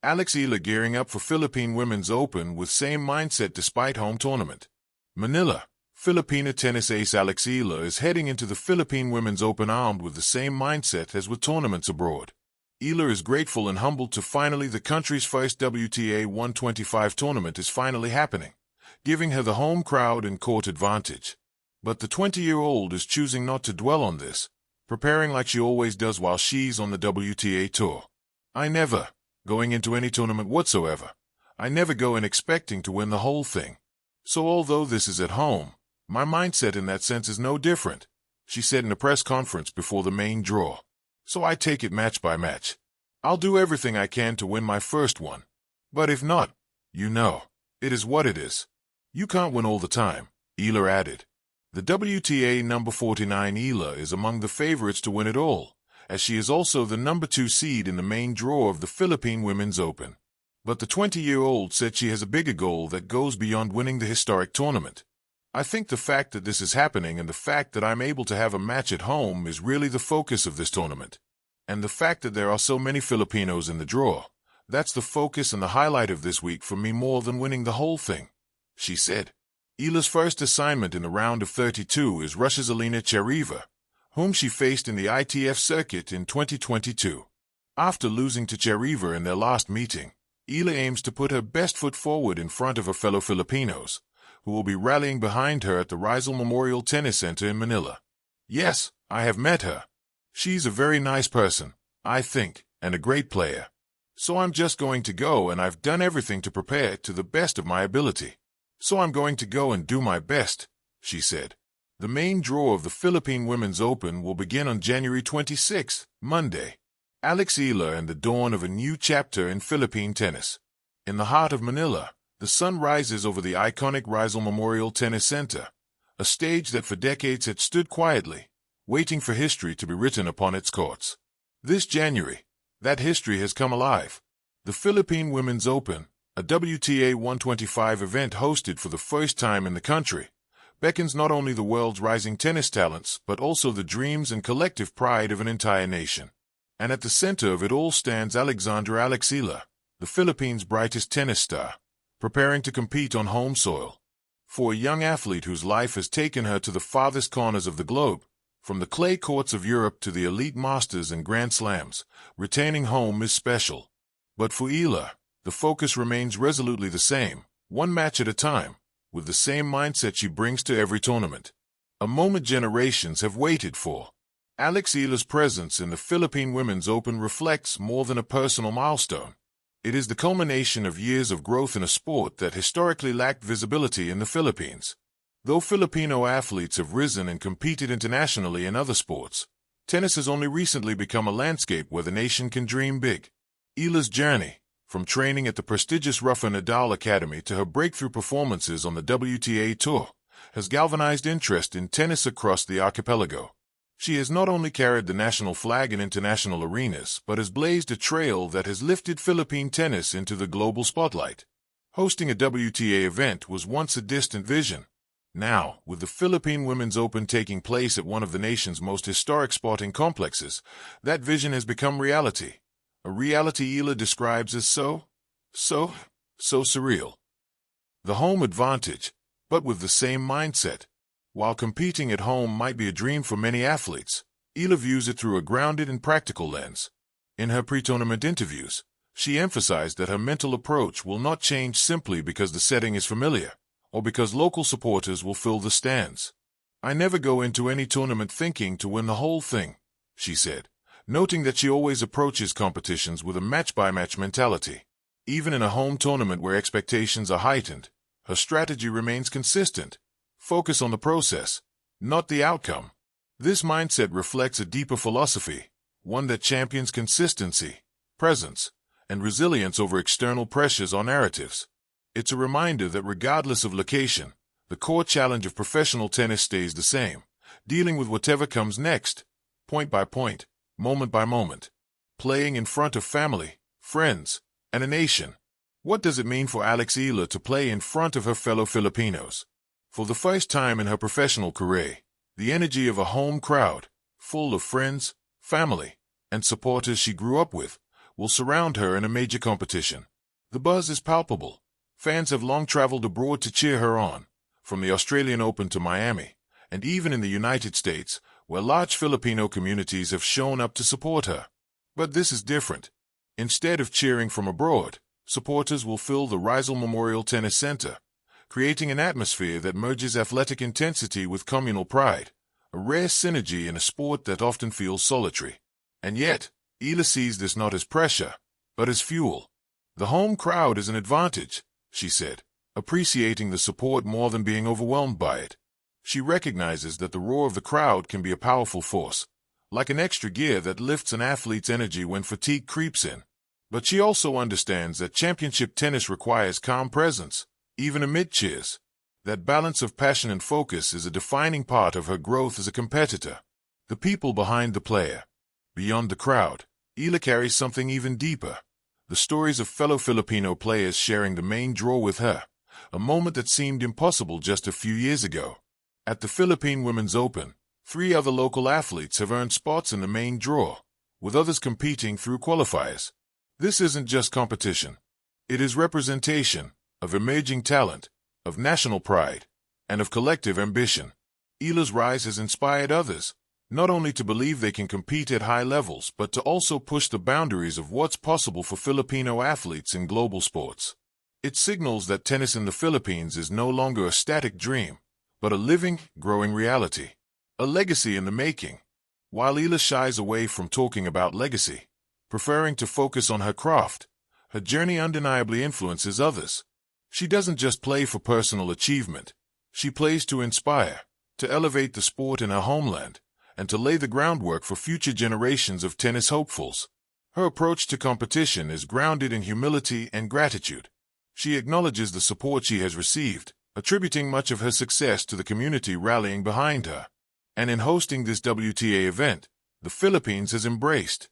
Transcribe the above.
Eala gearing up for Philippine Women's Open with same mindset despite home tournament. Manila, Filipina tennis ace Eala is heading into the Philippine Women's Open armed with the same mindset as with tournaments abroad. Eala is grateful and humbled to finally the country's first WTA 125 tournament is finally happening, giving her the home crowd and court advantage. But the 20-year-old is choosing not to dwell on this, preparing like she always does while she's on the WTA tour. Going into any tournament whatsoever, I never go in expecting to win the whole thing. So although this is at home, my mindset in that sense is no different, she said in a press conference before the main draw. So I take it match by match. I'll do everything I can to win my first one. But if not, it is what it is. You can't win all the time, Eala added. The WTA number 49 Eala is among the favorites to win it all, as she is also the number 2 seed in the main draw of the Philippine Women's Open. But the 20-year-old said she has a bigger goal that goes beyond winning the historic tournament. I think the fact that this is happening and the fact that I'm able to have a match at home is really the focus of this tournament. And the fact that there are so many Filipinos in the draw, that's the focus and the highlight of this week for me more than winning the whole thing, she said. Eala's first assignment in the round of 32 is Russia's Elena Chereva, whom she faced in the ITF circuit in 2022. After losing to Chereva in their last meeting, Eala aims to put her best foot forward in front of her fellow Filipinos, who will be rallying behind her at the Rizal Memorial Tennis Center in Manila. Yes, I have met her. She's a very nice person, I think, and a great player. So I'm just going to go and I've done everything to prepare to the best of my ability. So I'm going to go and do my best, she said. The main draw of the Philippine Women's Open will begin on January 26, Monday. Eala and the dawn of a new chapter in Philippine tennis. In the heart of Manila, the sun rises over the iconic Rizal Memorial Tennis Center, a stage that for decades had stood quietly, waiting for history to be written upon its courts. This January, that history has come alive. The Philippine Women's Open, a WTA 125 event hosted for the first time in the country, beckons not only the world's rising tennis talents but also the dreams and collective pride of an entire nation. And at the center of it all stands Eala, the Philippines' brightest tennis star, preparing to compete on home soil. For a young athlete whose life has taken her to the farthest corners of the globe, from the clay courts of Europe to the elite masters and Grand Slams, retaining home is special. But for Eala, the focus remains resolutely the same, one match at a time, with the same mindset she brings to every tournament. A moment generations have waited for. Eala's presence in the Philippine Women's Open reflects more than a personal milestone. It is the culmination of years of growth in a sport that historically lacked visibility in the Philippines. Though Filipino athletes have risen and competed internationally in other sports, tennis has only recently become a landscape where the nation can dream big. Eala's journey, from training at the prestigious Rafa Nadal Academy to her breakthrough performances on the WTA Tour, has galvanized interest in tennis across the archipelago. She has not only carried the national flag in international arenas, but has blazed a trail that has lifted Philippine tennis into the global spotlight. Hosting a WTA event was once a distant vision. Now, with the Philippine Women's Open taking place at one of the nation's most historic sporting complexes, that vision has become reality. A reality Eala describes as so surreal. The home advantage, but with the same mindset. While competing at home might be a dream for many athletes, Eala views it through a grounded and practical lens. In her pre-tournament interviews, she emphasized that her mental approach will not change simply because the setting is familiar, or because local supporters will fill the stands. I never go into any tournament thinking to win the whole thing, she said, noting that she always approaches competitions with a match-by-match mentality. Even in a home tournament where expectations are heightened, her strategy remains consistent. Focus on the process, not the outcome. This mindset reflects a deeper philosophy, one that champions consistency, presence, and resilience over external pressures or narratives. It's a reminder that regardless of location, the core challenge of professional tennis stays the same, dealing with whatever comes next, point by point, moment by moment, playing in front of family, friends, and a nation. What does it mean for Eala to play in front of her fellow Filipinos? For the first time in her professional career, the energy of a home crowd, full of friends, family, and supporters she grew up with, will surround her in a major competition. The buzz is palpable. Fans have long traveled abroad to cheer her on, from the Australian Open to Miami, and even in the United States, where large Filipino communities have shown up to support her. But this is different. Instead of cheering from abroad, supporters will fill the Rizal Memorial Tennis Center, creating an atmosphere that merges athletic intensity with communal pride, a rare synergy in a sport that often feels solitary. And yet, Eala sees this not as pressure, but as fuel. The home crowd is an advantage, she said, appreciating the support more than being overwhelmed by it. She recognizes that the roar of the crowd can be a powerful force, like an extra gear that lifts an athlete's energy when fatigue creeps in. But she also understands that championship tennis requires calm presence, even amid cheers. That balance of passion and focus is a defining part of her growth as a competitor. The people behind the player. Beyond the crowd, Eala carries something even deeper. The stories of fellow Filipino players sharing the main draw with her, a moment that seemed impossible just a few years ago. At the Philippine Women's Open, 3 other local athletes have earned spots in the main draw, with others competing through qualifiers. This isn't just competition. It is representation of emerging talent, of national pride, and of collective ambition. Eala's rise has inspired others, not only to believe they can compete at high levels, but to also push the boundaries of what's possible for Filipino athletes in global sports. It signals that tennis in the Philippines is no longer a static dream, but a living, growing reality. A legacy in the making. While Eala shies away from talking about legacy, preferring to focus on her craft, her journey undeniably influences others. She doesn't just play for personal achievement. She plays to inspire, to elevate the sport in her homeland, and to lay the groundwork for future generations of tennis hopefuls. Her approach to competition is grounded in humility and gratitude. She acknowledges the support she has received, attributing much of her success to the community rallying behind her. And in hosting this WTA event, the Philippines has embraced